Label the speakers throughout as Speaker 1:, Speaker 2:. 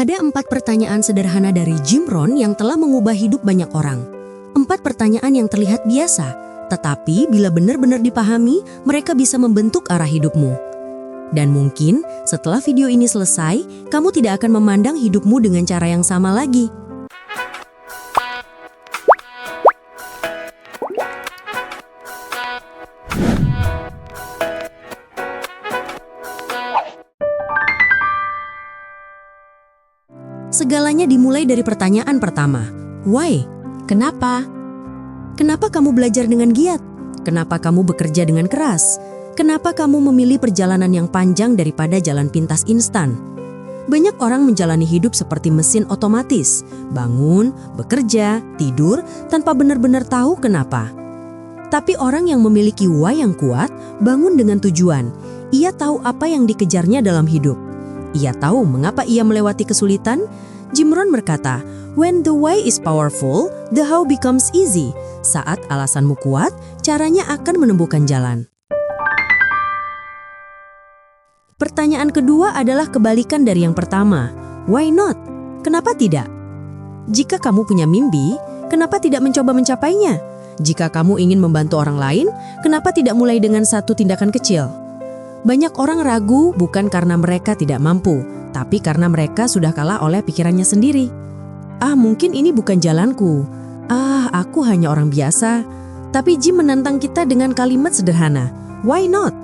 Speaker 1: Ada 4 pertanyaan sederhana dari Jim Rohn yang telah mengubah hidup banyak orang. 4 pertanyaan yang terlihat biasa, tetapi bila benar-benar dipahami, mereka bisa membentuk arah hidupmu. Dan mungkin setelah video ini selesai, kamu tidak akan memandang hidupmu dengan cara yang sama lagi. Segalanya dimulai dari pertanyaan pertama. Why? Kenapa? Kenapa kamu belajar dengan giat? Kenapa kamu bekerja dengan keras? Kenapa kamu memilih perjalanan yang panjang daripada jalan pintas instan? Banyak orang menjalani hidup seperti mesin otomatis, bangun, bekerja, tidur, tanpa benar-benar tahu kenapa. Tapi orang yang memiliki why yang kuat, bangun dengan tujuan. Ia tahu apa yang dikejarnya dalam hidup. Ia tahu mengapa ia melewati kesulitan. Jim Rohn berkata, "When the why is powerful, the how becomes easy." Saat alasanmu kuat, caranya akan menemukan jalan. Pertanyaan kedua adalah kebalikan dari yang pertama. Why not? Kenapa tidak? Jika kamu punya mimpi, kenapa tidak mencoba mencapainya? Jika kamu ingin membantu orang lain, kenapa tidak mulai dengan satu tindakan kecil? Banyak orang ragu bukan karena mereka tidak mampu, tapi karena mereka sudah kalah oleh pikirannya sendiri. Mungkin ini bukan jalanku. Aku hanya orang biasa. Tapi Jim menantang kita dengan kalimat sederhana. Why not?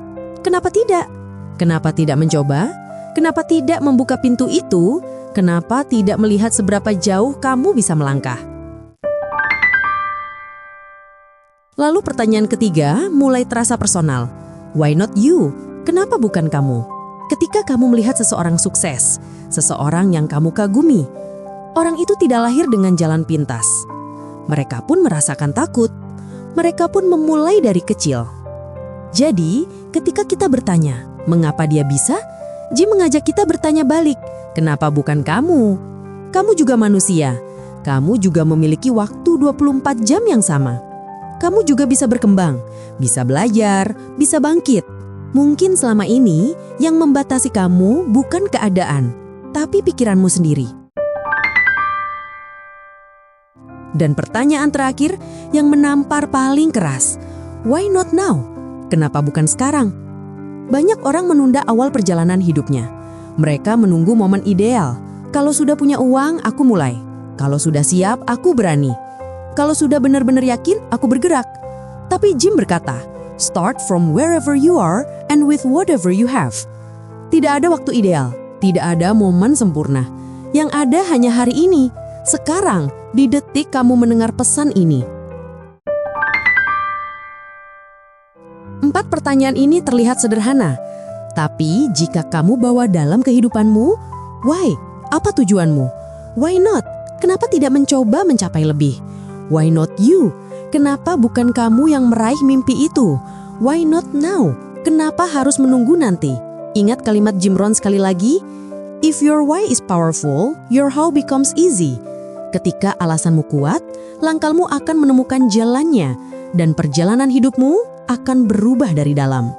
Speaker 1: Kenapa tidak? Kenapa tidak mencoba? Kenapa tidak membuka pintu itu? Kenapa tidak melihat seberapa jauh kamu bisa melangkah? Lalu pertanyaan ketiga mulai terasa personal. Why not you? Kenapa bukan kamu? Ketika kamu melihat seseorang sukses, seseorang yang kamu kagumi, orang itu tidak lahir dengan jalan pintas. Mereka pun merasakan takut. Mereka pun memulai dari kecil. Jadi, ketika kita bertanya, mengapa dia bisa? Jim mengajak kita bertanya balik, kenapa bukan kamu? Kamu juga manusia. Kamu juga memiliki waktu 24 jam yang sama. Kamu juga bisa berkembang, bisa belajar, bisa bangkit. Mungkin selama ini yang membatasi kamu bukan keadaan, tapi pikiranmu sendiri. Dan pertanyaan terakhir yang menampar paling keras, why not now? Kenapa bukan sekarang? Banyak orang menunda awal perjalanan hidupnya. Mereka menunggu momen ideal. Kalau sudah punya uang, aku mulai. Kalau sudah siap, aku berani. Kalau sudah benar-benar yakin, aku bergerak. Tapi Jim berkata, start from wherever you are and with whatever you have. Tidak ada waktu ideal, tidak ada momen sempurna. Yang ada hanya hari ini, sekarang, di detik kamu mendengar pesan ini. 4 pertanyaan ini terlihat sederhana, tapi jika kamu bawa dalam kehidupanmu, why? Apa tujuanmu? Why not? Kenapa tidak mencoba mencapai lebih? Why not you? Kenapa bukan kamu yang meraih mimpi itu? Why not now? Kenapa harus menunggu nanti? Ingat kalimat Jim Rohn sekali lagi. If your why is powerful, your how becomes easy. Ketika alasanmu kuat, langkahmu akan menemukan jalannya dan perjalanan hidupmu akan berubah dari dalam.